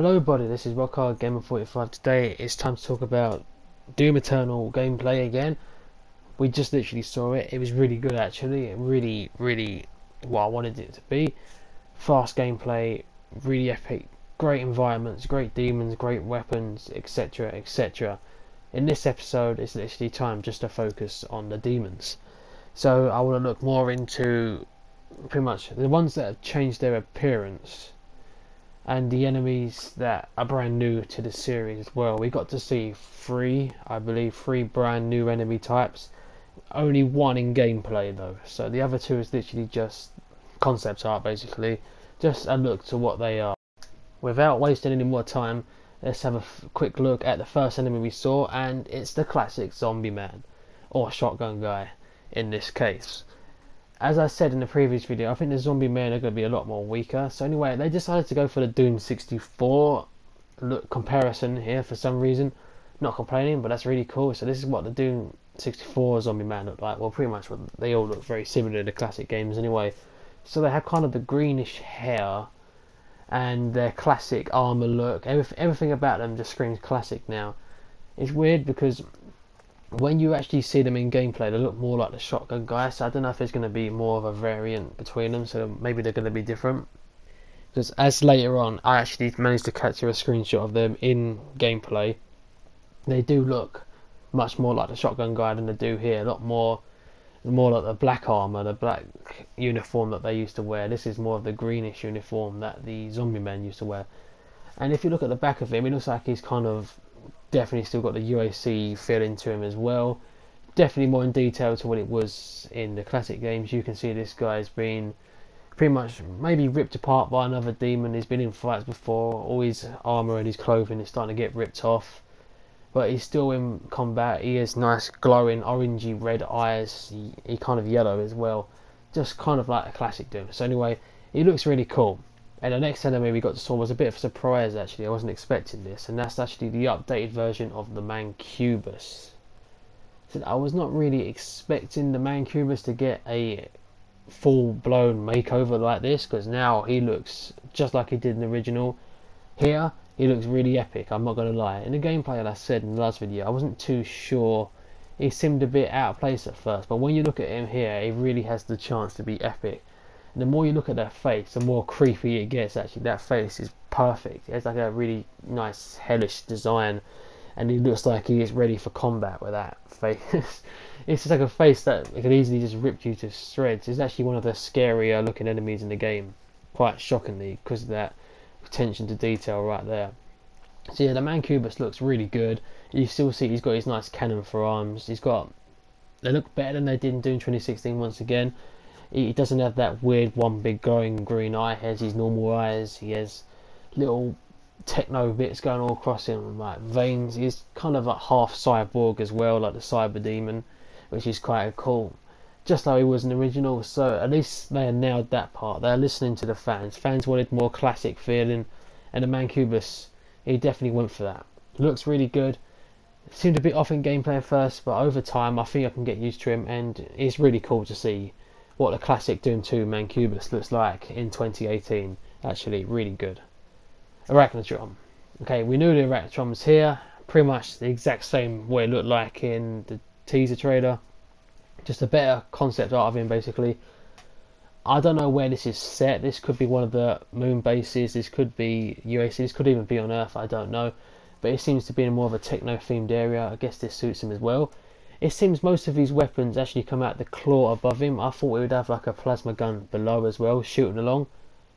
Hello everybody, this is Rockard Gamer45. Today it's time to talk about Doom Eternal gameplay again. We just literally saw it. It was really good actually. Really what I wanted it to be. Fast gameplay, really epic, great environments, great demons, great weapons, etc, etc. In this episode it's literally time just to focus on the demons. So I want to look more into pretty much the ones that have changed their appearance and the enemies that are brand new to the series as well. We got to see I believe three brand new enemy types. Only one in gameplay though, so the other two is literally just concept art, basically just a look to what they are. Without wasting any more time, let's have a quick look at the first enemy we saw, and it's the classic zombie man, or shotgun guy in this case. As I said in the previous video, I think the zombie men are going to be a lot more weaker. So anyway, they decided to go for the Doom 64 look comparison here for some reason. Not complaining, but that's really cool. So this is what the Doom 64 zombie man looked like. Well, pretty much they all look very similar to the classic games anyway. So they have kind of the greenish hair and their classic armor look. Everything about them just screams classic now. It's weird because when you actually see them in gameplay, they look more like the shotgun guy, so I don't know if there's going to be more of a variant between them, so maybe they're going to be different. Because as later on, I actually managed to capture a screenshot of them in gameplay. They do look much more like the shotgun guy than they do here. A lot more like the black armor, the black uniform that they used to wear. This is more of the greenish uniform that the zombie men used to wear. And if you look at the back of him, it looks like he's kind of definitely still got the UAC feeling to him as well. Definitely more in detail to what it was in the classic games. You can see this guy's been pretty much maybe ripped apart by another demon. He's been in fights before. All his armour and his clothing is starting to get ripped off, but he's still in combat. He has nice glowing orangey red eyes. He kind of yellow as well, just kind of like a classic Doom. So anyway, he looks really cool. And the next enemy we got to saw was a bit of a surprise actually. I wasn't expecting this, and that's actually the updated version of the man Cubist. So I was not really expecting the man Cubist to get a full-blown makeover like this, because now he looks just like he did in the original. Here he looks really epic, I'm not going to lie. In the gameplay that I said in the last video, I wasn't too sure. He seemed a bit out of place at first, but when you look at him here, he really has the chance to be epic. And the more you look at that face, the more creepy it gets. Actually, that face is perfect. It's like a really nice hellish design, and he looks like he is ready for combat with that face. It's just like a face that could easily just rip you to shreds. It's actually one of the scarier looking enemies in the game, quite shockingly, because of that attention to detail right there. So yeah, the man Cubist looks really good. You still see he's got his nice cannon for arms. They look better than they did in Doom 2016 once again. He doesn't have that weird one big glowing green eye. He has his normal eyes. He has little techno bits going all across him, like veins. He's kind of like half cyborg as well, like the cyber demon, which is quite cool, just like he was in the original. So at least they nailed that part. They're listening to the fans. Fans wanted more classic feeling, and the man Cubist, he definitely went for that. Looks really good. Seemed a bit off in gameplay at first, but over time I think I can get used to him, and it's really cool to see what the classic Doom 2 man Cubist looks like in 2018. Actually, really good. Arachnotron. Okay, we knew the Arachnotron was here. Pretty much the exact same way it looked like in the teaser trailer. Just a better concept art of him, basically. I don't know where this is set. This could be one of the moon bases. This could be UAC. This could even be on Earth. I don't know. But it seems to be in more of a techno-themed area. I guess this suits him as well. It seems most of these weapons actually come out the claw above him. I thought he would have like a plasma gun below as well, shooting along.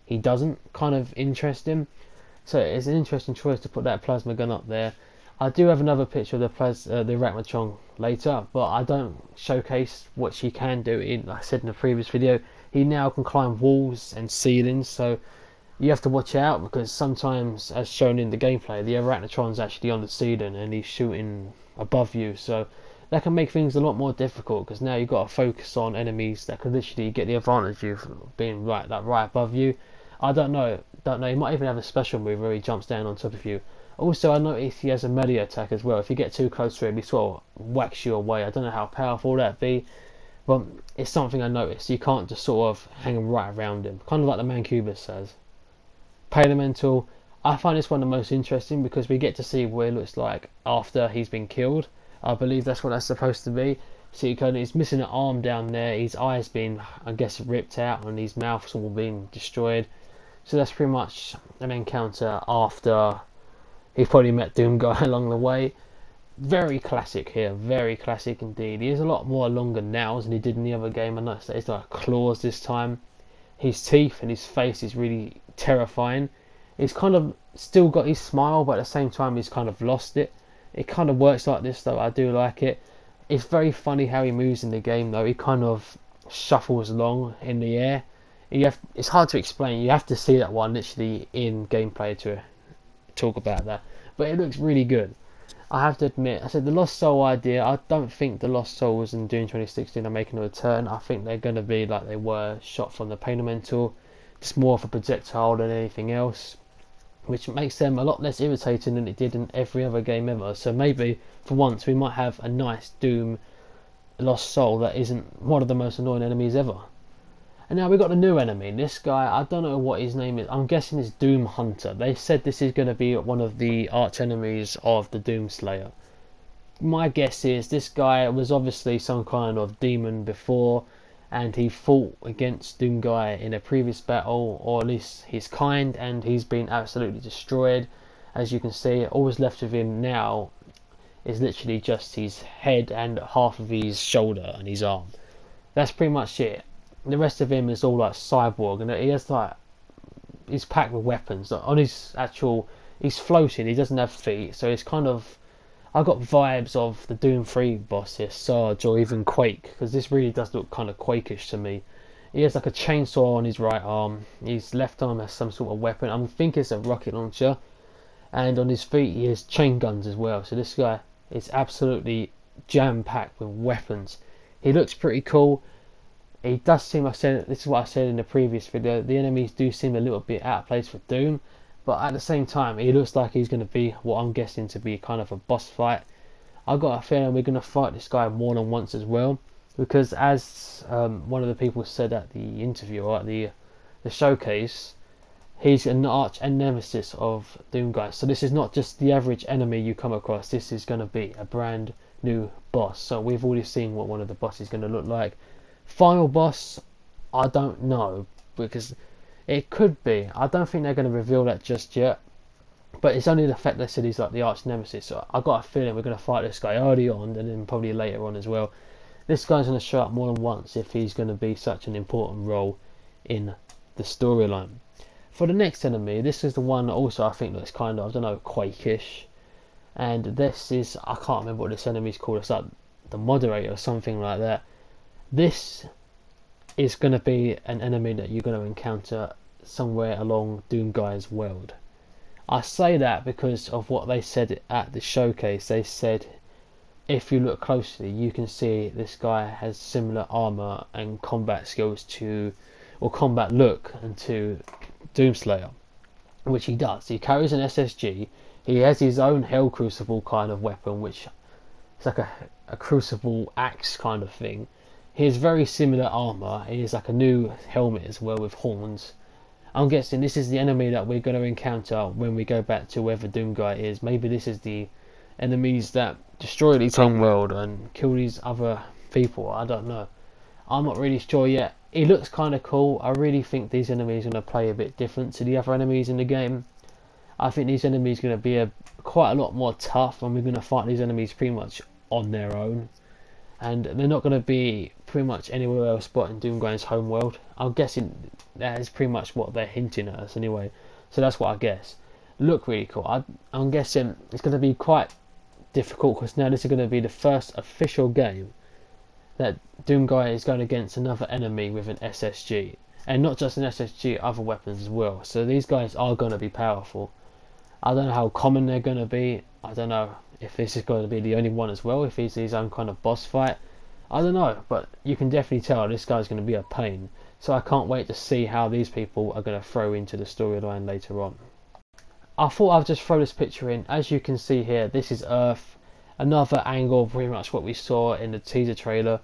He doesn't. Kind of interesting. So it's an interesting choice to put that plasma gun up there. I do have another picture of the Arachnotron later, but I don't showcase what she can do. Like I said in the previous video, he now can climb walls and ceilings, so you have to watch out, because sometimes, as shown in the gameplay, the Arachnotron's actually on the ceiling and he's shooting above you, so that can make things a lot more difficult, because now you've got to focus on enemies that can literally get the advantage of being right above you. I don't know. He might even have a special move where he jumps down on top of you. Also, I noticed he has a melee attack as well. If you get too close to him, he sort of whacks you away. I don't know how powerful that'd be, but it's something I noticed. You can't just sort of hang right around him, kind of like the man Cubist says. Palemental, I find this one the most interesting because we get to see what it looks like after he's been killed. I believe that's what that's supposed to be. See, he's missing an arm down there, his eyes been, I guess, ripped out, and his mouth's all been destroyed. So that's pretty much an encounter after he probably met Doom Guy along the way. Very classic here, very classic indeed. He has a lot more longer nails than he did in the other game. I noticed that he's like claws this time. His teeth and his face is really terrifying. He's kind of still got his smile, but at the same time he's kind of lost it. It kind of works like this though, I do like it. It's very funny how he moves in the game though. He kind of shuffles along in the air. It's hard to explain. You have to see that one literally in gameplay to talk about that. But it looks really good. I have to admit, I said the Lost Soul idea, I don't think the Lost Souls in Doom 2016 are making a return. I think they're going to be like they were shot from the Pain Elemental, just more of a projectile than anything else, which makes them a lot less irritating than it did in every other game ever. So maybe for once we might have a nice Doom Lost Soul that isn't one of the most annoying enemies ever. And now we've got the new enemy. This guy, I don't know what his name is. I'm guessing it's Doom Hunter. They said this is going to be one of the arch enemies of the Doom Slayer. My guess is this guy was obviously some kind of demon before, and he fought against Doom Guy in a previous battle, or at least his kind, and he's been absolutely destroyed. As you can see, all that's left of him now is literally just his head and half of his shoulder and his arm. That's pretty much it. The rest of him is all like cyborg, and he has like, he's packed with weapons. Like, on his actual, he's floating, he doesn't have feet, so it's kind of, I got vibes of the Doom 3 boss here, Sarge, or even Quake, because this really does look kind of Quake-ish to me. He has like a chainsaw on his right arm, his left arm has some sort of weapon, I think it's a rocket launcher, and on his feet he has chain guns as well. So this guy is absolutely jam-packed with weapons. He looks pretty cool. He does seem, this is what I said in the previous video, the enemies do seem a little bit out of place for Doom, but at the same time he looks like he's going to be what I'm guessing to be kind of a boss fight. I got a feeling we're going to fight this guy more than once as well, because as one of the people said at the interview, or at the showcase, he's an arch and nemesis of Doom Guy. So this is not just the average enemy you come across, this is going to be a brand new boss. So we've already seen what one of the bosses is going to look like. Final boss, I don't know, because it could be. I don't think they're going to reveal that just yet, but it's only the fact they said he's like the arch nemesis. So I got a feeling we're going to fight this guy early on, and then probably later on as well. This guy's going to show up more than once if he's going to be such an important role in the storyline. For the next enemy, this is the one that also I think looks kind of, I don't know, Quake-ish, and this is, I can't remember what this enemy's called, it's like the Moderator or something like that. This is going to be an enemy that you're going to encounter somewhere along Doom Guy's world. I say that because of what they said at the showcase. They said if you look closely you can see this guy has similar armor and combat skills to, or combat look, and to Doomslayer, which he does. He carries an SSG, he has his own Hell Crucible kind of weapon, which is like a crucible axe kind of thing. He has very similar armour. He has like a new helmet as well with horns. I'm guessing this is the enemy that we're going to encounter when we go back to wherever Doom Guy is. Maybe this is the enemies that destroy the Tongue World and kill these other people. I don't know. I'm not really sure yet. It looks kind of cool. I really think these enemies are going to play a bit different to the other enemies in the game. I think these enemies are going to be quite a lot more tough, and we're going to fight these enemies pretty much on their own. And they're not going to be pretty much anywhere else but in Doom Guy's home world. I'm guessing that is pretty much what they're hinting at us anyway. So that's what I guess. Look really cool. I'm guessing it's going to be quite difficult, because now this is going to be the first official game that Doom Guy is going against another enemy with an SSG. And not just an SSG, other weapons as well. So these guys are going to be powerful. I don't know how common they're going to be. I don't know if this is going to be the only one as well, if he's his own kind of boss fight. I don't know, but you can definitely tell this guy's going to be a pain. So I can't wait to see how these people are going to throw into the storyline later on. I thought I'd just throw this picture in. As you can see here, this is Earth. Another angle of pretty much what we saw in the teaser trailer.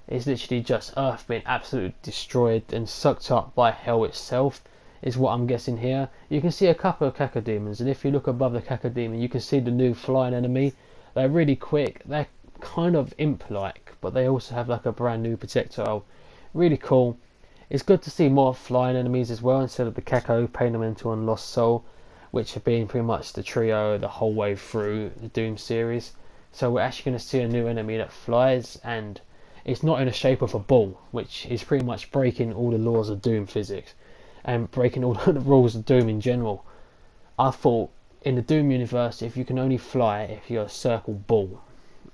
It's literally just Earth being absolutely destroyed and sucked up by hell itself. is what I'm guessing here. You can see a couple of cacodemons, and if you look above the cacodemon, you can see the new flying enemy. They're really quick. They're kind of imp-like, but they also have like a brand new projectile. Really cool. It's good to see more flying enemies as well, instead of the Caco, Pain Elemental and Lost Soul, which have been pretty much the trio the whole way through the Doom series. So we're actually going to see a new enemy that flies, and it's not in the shape of a ball, which is pretty much breaking all the laws of Doom physics and breaking all the rules of Doom in general. I thought in the Doom universe, if you can only fly if you're a circle ball.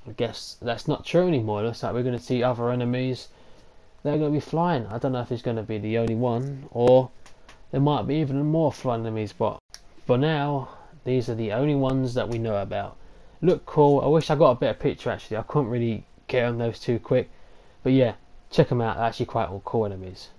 I guess that's not true anymore. It looks like we're going to see other enemies. They're going to be flying. I don't know if it's going to be the only one, or there might be even more flying enemies, but for now, these are the only ones that we know about. Look cool. I wish I got a better picture actually. I couldn't really get on those too quick. But yeah, check them out. They're actually quite all cool enemies.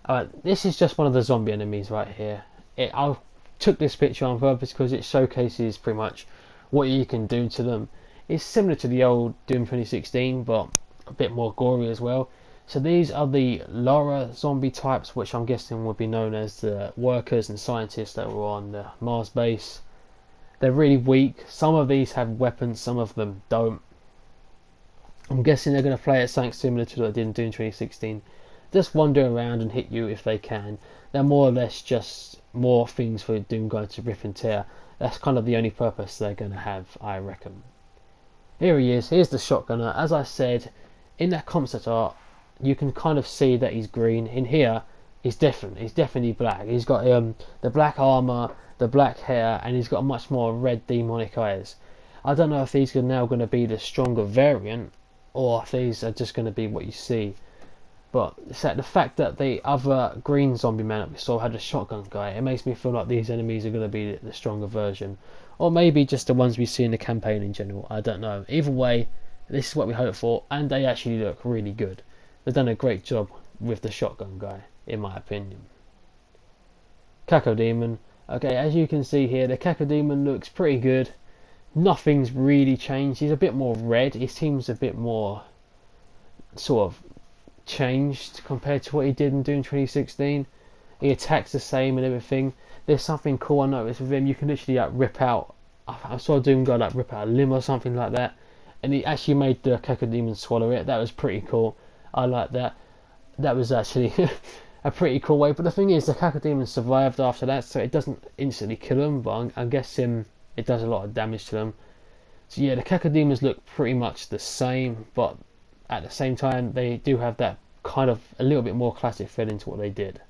Alright, this is just one of the zombie enemies right here. I took this picture on purpose because it showcases pretty much what you can do to them. It's similar to the old Doom 2016, but a bit more gory as well. So these are the Lara zombie types, which I'm guessing would be known as the workers and scientists that were on the Mars base. They're really weak. Some of these have weapons, some of them don't. I'm guessing they're going to play it something similar to what they did in Doom 2016. Just wander around and hit you if they can. They're more or less just more things for Doom guys to rip and tear. That's kind of the only purpose they're going to have, I reckon. Here he is. Here's the shotgunner. As I said, in that concept art, you can kind of see that he's green. In here, he's different. He's definitely black. He's got the black armor, the black hair, and he's got much more red demonic eyes. I don't know if these are now going to be the stronger variant, or if these are just going to be what you see. But the fact that the other green zombie man that we saw had a shotgun guy, it makes me feel like these enemies are going to be the stronger version. Or maybe just the ones we see in the campaign in general. I don't know. Either way, this is what we hope for, and they actually look really good. They've done a great job with the shotgun guy, in my opinion. Cacodemon. Okay, as you can see here, the Cacodemon looks pretty good. Nothing's really changed. He's a bit more red. He seems a bit more sort of changed compared to what he did in Doom 2016. He attacks the same and everything. There's something cool I noticed with him. You can literally like rip out. I saw Doom guy like rip out a limb or something like that, and he actually made the Cacodemon swallow it. That was pretty cool. I like that. That was actually a pretty cool way. But the thing is, the Cacodemon survived after that, so it doesn't instantly kill him. But I guess it does a lot of damage to them. So yeah, the Cacodemons look pretty much the same, but at the same time, they do have that kind of a little bit more classic feel into what they did.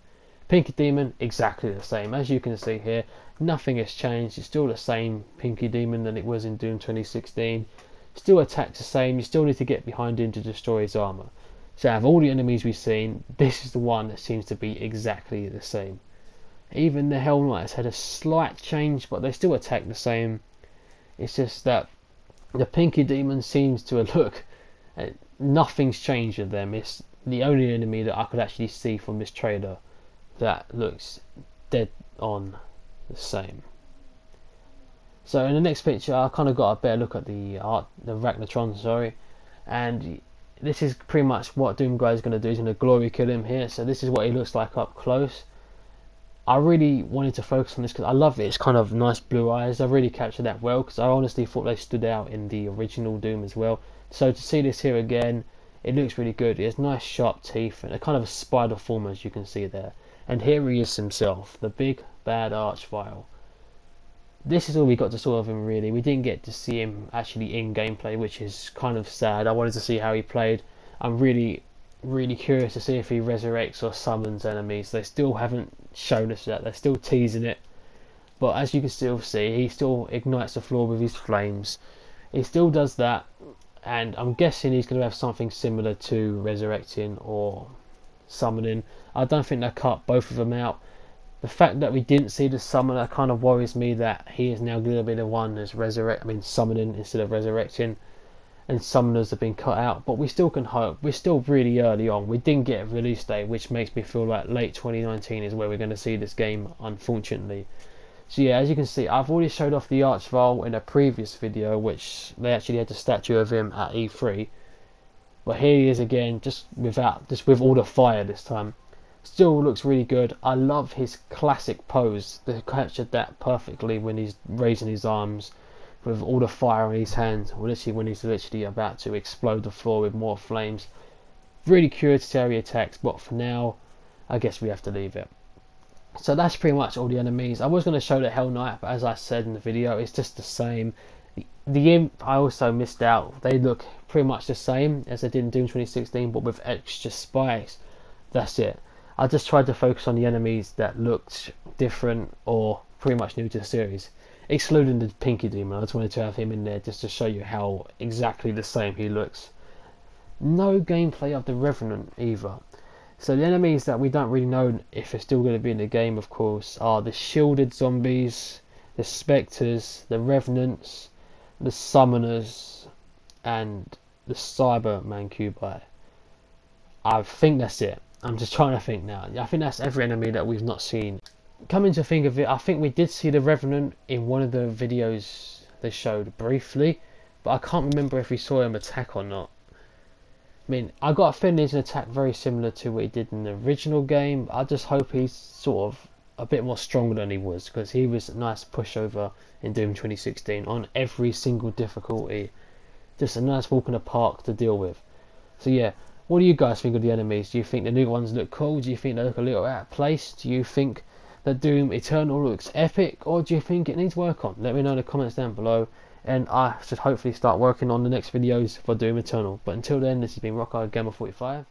Pinky Demon, exactly the same. As you can see here, nothing has changed. It's still the same Pinky Demon than it was in Doom 2016. Still attacks the same. You still need to get behind him to destroy his armor. So out of all the enemies we've seen, this is the one that seems to be exactly the same. Even the Hell Knights had a slight change, but they still attack the same. It's just that the Pinky Demon seems to look... nothing's changed with them. It's the only enemy that I could actually see from this trailer that looks dead on the same. So in the next picture, I kind of got a better look at the Neutron, sorry, and this is pretty much what Doom Guy is going to do. He's going to glory kill him here. So this is what he looks like up close. I really wanted to focus on this because I love it. It's kind of nice blue eyes. I really captured that well because I honestly thought they stood out in the original Doom as well. So to see this here again, it looks really good. He has nice sharp teeth and a kind of a spider form, as you can see there. And here he is himself, the big bad Archvile. This is all we got to sort of him really. We didn't get to see him actually in gameplay, which is kind of sad. I wanted to see how he played. I'm really curious to see if he resurrects or summons enemies. They still haven't shown us that. They're still teasing it. But as you can still see, he still ignites the floor with his flames. He still does that. And I'm guessing he's going to have something similar to resurrecting or summoning. I don't think they cut both of them out. The fact that we didn't see the summoner kind of worries me, that he is now going to be the one that's summoning instead of resurrecting, and summoners have been cut out. But we still can hope. We're still really early on. We didn't get a release date, which makes me feel like late 2019 is where we're going to see this game, unfortunately. So yeah, as you can see, I've already showed off the Archvile in a previous video, which they actually had the statue of him at E3. But here he is again, just with all the fire this time. Still looks really good. I love his classic pose. They captured that perfectly when he's raising his arms with all the fire in his hands, when he's literally about to explode the floor with more flames. Really curious to see how he attacks, but for now, I guess we have to leave it. So that's pretty much all the enemies. I was going to show the Hell Knight, but as I said in the video, it's just the same. The Imp, I also missed out. They look pretty much the same as they did in Doom 2016, but with extra spikes. That's it. I just tried to focus on the enemies that looked different or pretty much new to the series, excluding the Pinky Demon. I just wanted to have him in there just to show you how exactly the same he looks. No gameplay of the Revenant either. So the enemies that we don't really know if they're still going to be in the game, of course, are the shielded zombies, the spectres, the revenants, the summoners, and the Cyberman Cubi. I think that's it. I'm just trying to think now. I think that's every enemy that we've not seen. Coming to think of it, I think we did see the Revenant in one of the videos they showed briefly, but I can't remember if we saw him attack or not. I mean, I got a feeling he's an attack very similar to what he did in the original game. I just hope he's sort of a bit more stronger than he was, because he was a nice pushover in Doom 2016 on every single difficulty. Just a nice walk in the park to deal with. So yeah, what do you guys think of the enemies? Do you think the new ones look cool? Do you think they look a little out of place? Do you think that Doom Eternal looks epic? Or do you think it needs work on? Let me know in the comments down below. And I should hopefully start working on the next videos for Doom Eternal. But until then, this has been Rocko Gamer 45.